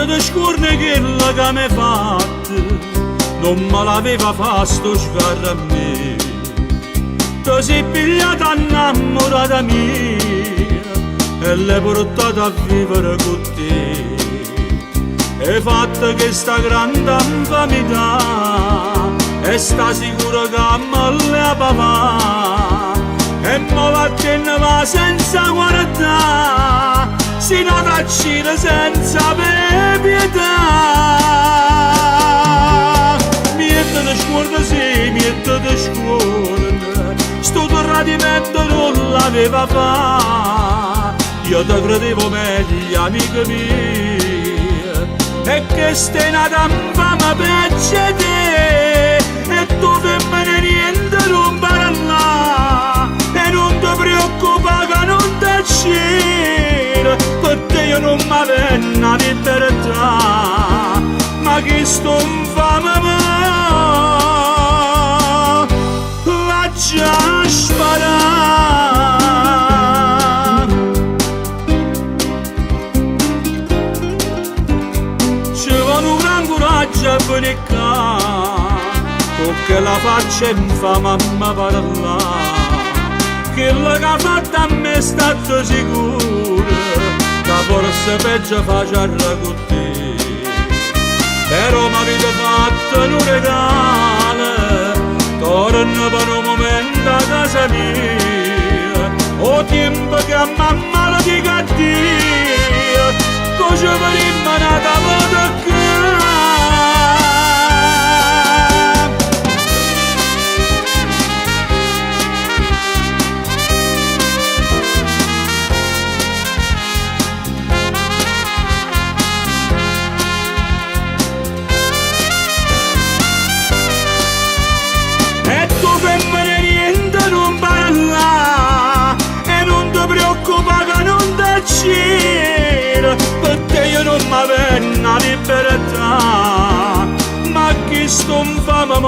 di scorne che la che mi fatta non me l'aveva fatto sgarra a me. Tu sei pigliata innamorata mia e l'hai portata a vivere con te. Hai fatto questa grande infamità e sta sicuro che me la papà e mo vattene va senza guardare sino a uscire senza pietà. Miette di scuola sì, miette di scuola, sto tradimento non l'aveva fatto. Io ti credevo meglio, amica mia, e che stai nata in fama peggio te, e tu femmine niente non parla, e non ti preoccupa che non ti c'era, perché io non mi venna libertà, ma che sto in fama la già sparata. Ci vuole un gran coraggio a venire qua, perché la faccia infama mi parla. Quello che ha fatto a me è stato sicuro che forse peggio faccia con te. Però mi avete fatto un regalo, torno per un momento a casa mia. O tempo che a mamma la dica a Dio, così per immanata vado qui. Perché io non mi venna libertà, ma chi sto in fama